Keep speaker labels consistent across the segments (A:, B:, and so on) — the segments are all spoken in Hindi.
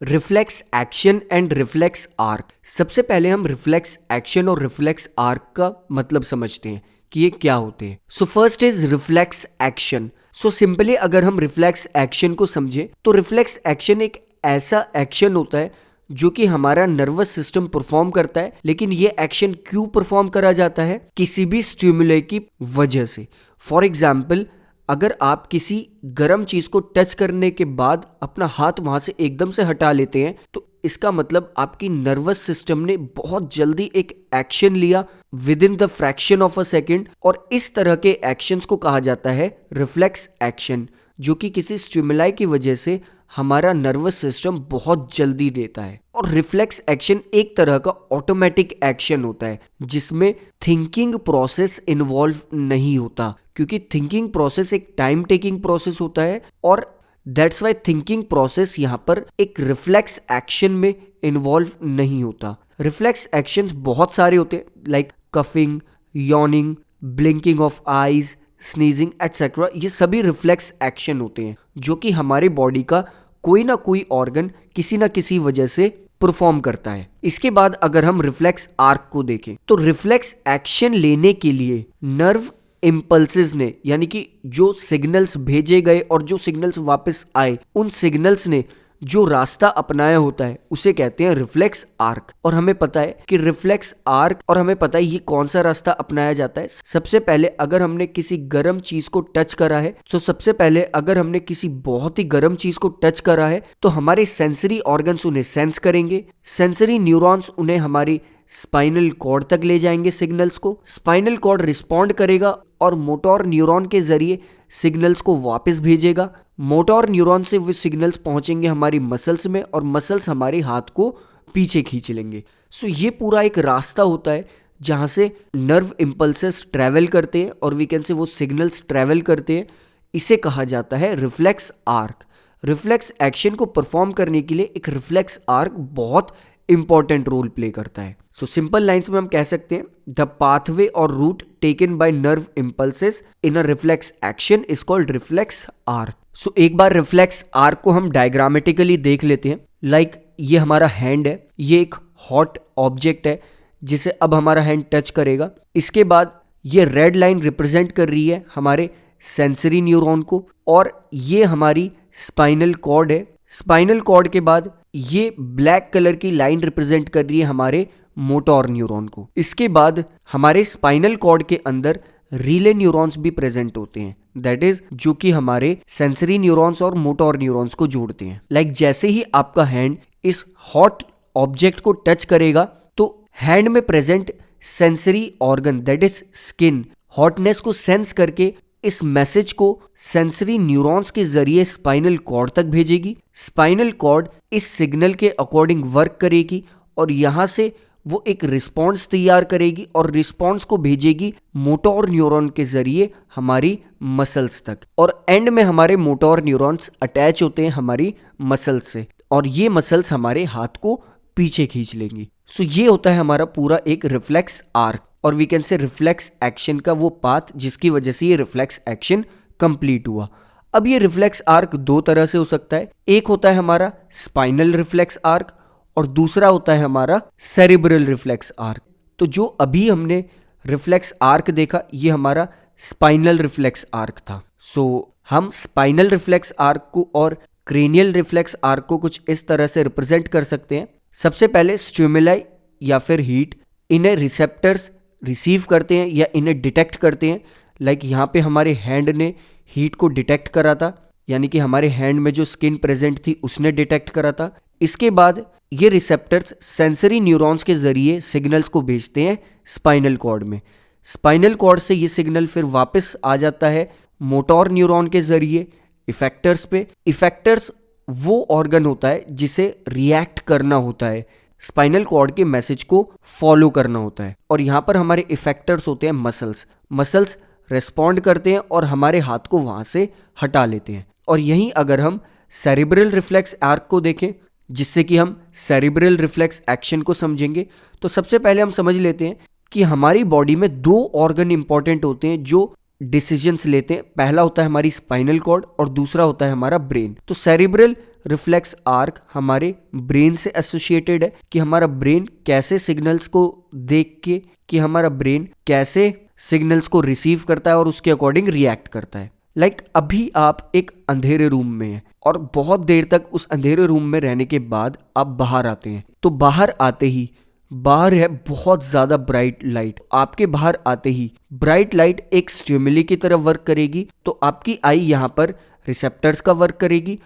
A: Reflex action and reflex arc. सबसे पहले हम रिफ्लेक्स एक्शन और रिफ्लेक्स आर्क का मतलब समझते हैं कि ये क्या होते हैं। So first is reflex action. So simply अगर हम रिफ्लेक्स एक्शन को समझें तो रिफ्लेक्स एक्शन एक ऐसा एक्शन होता है जो कि हमारा नर्वस सिस्टम परफॉर्म करता है। लेकिन ये एक्शन क्यों परफॉर्म करा जाता है? किसी भी स्टिमुलस की वजह से। फॉर एग्जाम्पल, अगर आप किसी गर्म चीज को टच करने के बाद अपना हाथ वहां से एकदम से हटा लेते हैं तो इसका मतलब आपकी नर्वस सिस्टम ने बहुत जल्दी एक एक्शन लिया with in the fraction of a second, और इस तरह के एक्शंस को कहा जाता है रिफ्लेक्स एक्शन, जो कि किसी स्टिमुलाई की वजह से हमारा नर्वस सिस्टम बहुत जल्दी देता है। और रिफ्लेक्स एक्शन एक तरह का ऑटोमेटिक एक्शन होता है जिसमें थिंकिंग प्रोसेस इन्वॉल्व नहीं होता, क्योंकि थिंकिंग प्रोसेस एक टाइम टेकिंग प्रोसेस होता है और दैट्स वाई थिंकिंग प्रोसेस यहाँ पर एक रिफ्लेक्स एक्शन में इन्वॉल्व नहीं होता। रिफ्लेक्स एक्शंस बहुत सारे होते हैं, like coughing, yawning, blinking of eyes, sneezing etcetera. ये सभी रिफ्लेक्स एक्शन होते हैं जो कि हमारे बॉडी का कोई ना कोई ऑर्गन किसी ना किसी वजह से परफॉर्म करता है। इसके बाद अगर हम रिफ्लेक्स आर्क को देखें तो रिफ्लेक्स एक्शन लेने के लिए नर्व इम्पल्सेस ने, यानी कि जो सिग्नल्स भेजे गए और जो सिग्नल्स वापस आए, उन सिग्नल्स ने जो रास्ता अपनाया होता है उसे कहते हैं रिफ्लेक्स आर्क। और हमें पता है कि रिफ्लेक्स आर्क, और हमें पता है ये कौन सा रास्ता अपनाया जाता है। सबसे पहले अगर हमने किसी गर्म चीज को टच करा है, तो सबसे पहले अगर हमने किसी बहुत ही गर्म चीज को टच करा है तो हमारे सेंसरी ऑर्गन्स उन्हें सेंस करेंगे, सेंसरी न्यूरॉन्स उन्हें हमारी स्पाइनल कॉर्ड तक ले जाएंगे सिग्नल्स को, स्पाइनल कॉर्ड रिस्पॉन्ड करेगा और मोटोर न्यूरॉन के जरिए सिग्नल्स को वापस भेजेगा। मोटोर न्यूरॉन से वो सिग्नल्स पहुंचेंगे हमारी मसल्स में और मसल्स हमारे हाथ को पीछे खींच लेंगे। सो ये पूरा एक रास्ता होता है जहां से नर्व इम्पल्सेस ट्रैवल करते हैं और वी कैन से वो सिग्नल्स ट्रैवल करते हैं। इसे कहा जाता है रिफ्लेक्स आर्क। रिफ्लेक्स एक्शन को परफॉर्म करने के लिए एक रिफ्लेक्स आर्क बहुत इंपॉर्टेंट रोल प्ले करता है। सो सिंपल लाइंस में हम कह सकते हैं द पाथवे और route taken by nerve impulses in a reflex action is called reflex arc. So एक बार रिफ्लेक्स आर्क को हम डायग्रामेटिकली देख लेते हैं। लाइक ये हमारा हैंड है, ये एक हॉट ऑब्जेक्ट है जिसे अब हमारा हैंड टच करेगा। इसके बाद ये रेड लाइन रिप्रेजेंट कर रही है हमारे सेंसरी न्यूरॉन को और ये हमारी स्पाइनल कॉर्ड है। स्पाइनल कॉर्ड के बाद ये ब्लैक कलर की लाइन रिप्रेजेंट कर रही है हमारे मोटोर न्यूरॉन को। इसके बाद हमारे स्पाइनल कॉर्ड के अंदर रिले न्यूरॉन्स भी प्रेजेंट होते हैं, दैट इज जो कि हमारे सेंसरी न्यूरॉन्स और मोटोर न्यूरॉन्स को जोड़ते हैं। लाइक जैसे ही आपका हैंड इस हॉट ऑब्जेक्ट को टच करेगा तो हैंड में present sensory organ that is skin hotness को सेंस करके इस मैसेज को सेंसरी न्यूरॉन्स के जरिए स्पाइनल कॉर्ड तक भेजेगी। स्पाइनल कॉर्ड इस सिग्नल के अकॉर्डिंग वर्क करेगी और यहां से वो एक रिस्पॉन्स तैयार करेगी और रिस्पॉन्स को भेजेगी मोटोर न्यूरॉन के जरिए हमारी मसल्स तक। और एंड में हमारे मोटोर न्यूरॉन्स अटैच होते हैं हमारी मसल्स से और ये मसल्स हमारे हाथ को पीछे खींच लेंगी। सो ये होता है हमारा पूरा एक रिफ्लेक्स आर्क और we can say reflex action का वो पाथ जिसकी वजह से ये रिफ्लेक्स एक्शन कंप्लीट हुआ। अब ये रिफ्लेक्स आर्क दो तरह से हो सकता है। एक होता है हमारा स्पाइनल रिफ्लेक्स आर्क और दूसरा होता है हमारा सेरिब्रल रिफ्लेक्स आर्क। तो जो अभी हमने रिफ्लेक्स आर्क देखा ये हमारा स्पाइनल रिफ्लेक्स आर्क था। सो हम स्पाइनल रिफ्लेक्स आर्क को और क्रेनियल रिफ्लेक्स आर्क को कुछ इस तरह से रिप्रेजेंट कर सकते हैं। सबसे पहले स्टिमुलाई या फिर हीट इन्हें रिसेप्टर्स रिसीव करते हैं या इन्हें डिटेक्ट करते हैं। लाइक यहाँ पे हमारे हैंड ने हीट को डिटेक्ट करा था, यानी कि हमारे हैंड में जो स्किन प्रेजेंट थी उसने डिटेक्ट करा था। इसके बाद ये रिसेप्टर्स सेंसरी न्यूरॉन्स के जरिए सिग्नल्स को भेजते हैं स्पाइनल कॉर्ड में। स्पाइनल कॉर्ड से ये सिग्नल फिर वापस आ जाता है मोटोर न्यूरॉन के जरिए इफेक्टर्स पे। इफेक्टर्स वो ऑर्गन होता है जिसे रिएक्ट करना होता है, स्पाइनल कॉर्ड के मैसेज को फॉलो करना होता है। और यहाँ पर हमारे इफेक्टर्स होते हैं मसल्स। मसल्स रेस्पॉन्ड करते हैं और हमारे हाथ को वहां से हटा लेते हैं। और यहीं अगर हम सेरिब्रल रिफ्लेक्स आर्क को देखें जिससे कि हम सेरिब्रल रिफ्लेक्स एक्शन को समझेंगे, तो सबसे पहले हम समझ लेते हैं कि हमारी बॉडी में दो ऑर्गन इंपॉर्टेंट होते हैं जो डिसीजंस लेते हैं। पहला होता है हमारी स्पाइनल कॉर्ड और दूसरा होता है हमारा ब्रेन। तो सेरिब्रल रिफ्लेक्स आर्क हमारे ब्रेन से एसोसिएटेड है कि हमारा ब्रेन कैसे सिग्नल्स को देख के, कि हमारा ब्रेन कैसे सिग्नल्स को रिसीव करता है और उसके अकॉर्डिंग रिएक्ट करता है। अभी आप एक अंधेरे रूम में हैं और बहुत देर तक उस अंधेरे रूम में रहने के बाद आप बाहर आते हैं। तो बाहर आते ही बाहर है बहुत ज्यादा ब्राइट लाइट। आपके बाहर आते ही ब्राइट लाइट एक स्टिमुली की तरह वर्क करेगी। तो आपकी आई यहाँ पर रिसेप्टर्स का वर्क करेगी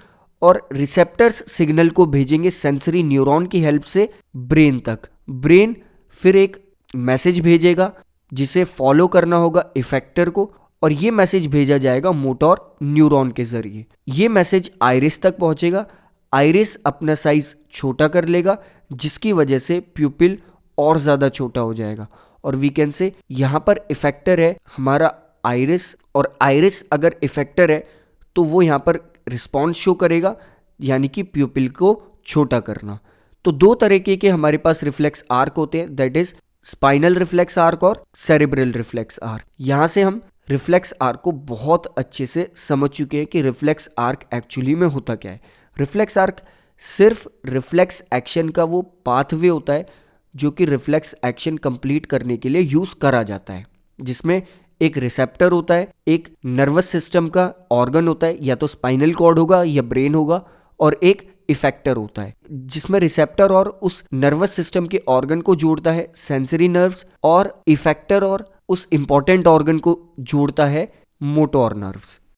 A: और रिसेप्टर्स सिग्नल को भेजेंगे सेंसरी न्यूरॉन की हेल्प से ब्रेन तक। ब्रेन फिर एक मैसेज भेजेगा जिसे फॉलो करना होगा इफेक्टर को, और ये मैसेज भेजा जाएगा मोटर न्यूरॉन के जरिए। ये मैसेज आइरिस तक पहुंचेगा। आइरिस अपना साइज छोटा कर लेगा जिसकी वजह से प्यूपिल और ज़्यादा छोटा हो जाएगा। और वी कैन से यहाँ पर इफेक्टर है हमारा आइरिस, और आइरिस अगर इफेक्टर है तो वो यहाँ पर रिस्पॉन्स शो करेगा, यानी कि प्यूपिल को छोटा करना। तो दो तरीके के हमारे पास रिफ्लेक्स आर्क होते हैं, that is spinal reflex arc और सेरिब्रल रिफ्लेक्स आर्क। यहाँ से हम रिफ्लेक्स आर्क को बहुत अच्छे से समझ चुके हैं कि रिफ्लेक्स आर्क एक्चुअली में होता क्या है। रिफ्लेक्स आर्क सिर्फ रिफ्लेक्स एक्शन का वो पाथवे होता है जो कि रिफ्लेक्स एक्शन कंप्लीट करने के लिए यूज करा जाता है, जिसमें एक रिसेप्टर होता है, एक नर्वस सिस्टम का ऑर्गन होता है, या तो स्पाइनल कॉर्ड होगा या ब्रेन होगा, और एक इफेक्टर होता है जिसमें रिसेप्टर और उस नर्वस सिस्टम के ऑर्गन को जोड़ता है सेंसरी नर्व्स, और इफेक्टर और उस इंपॉर्टेंट ऑर्गन को जोड़ता है मोटोर नर्व्स।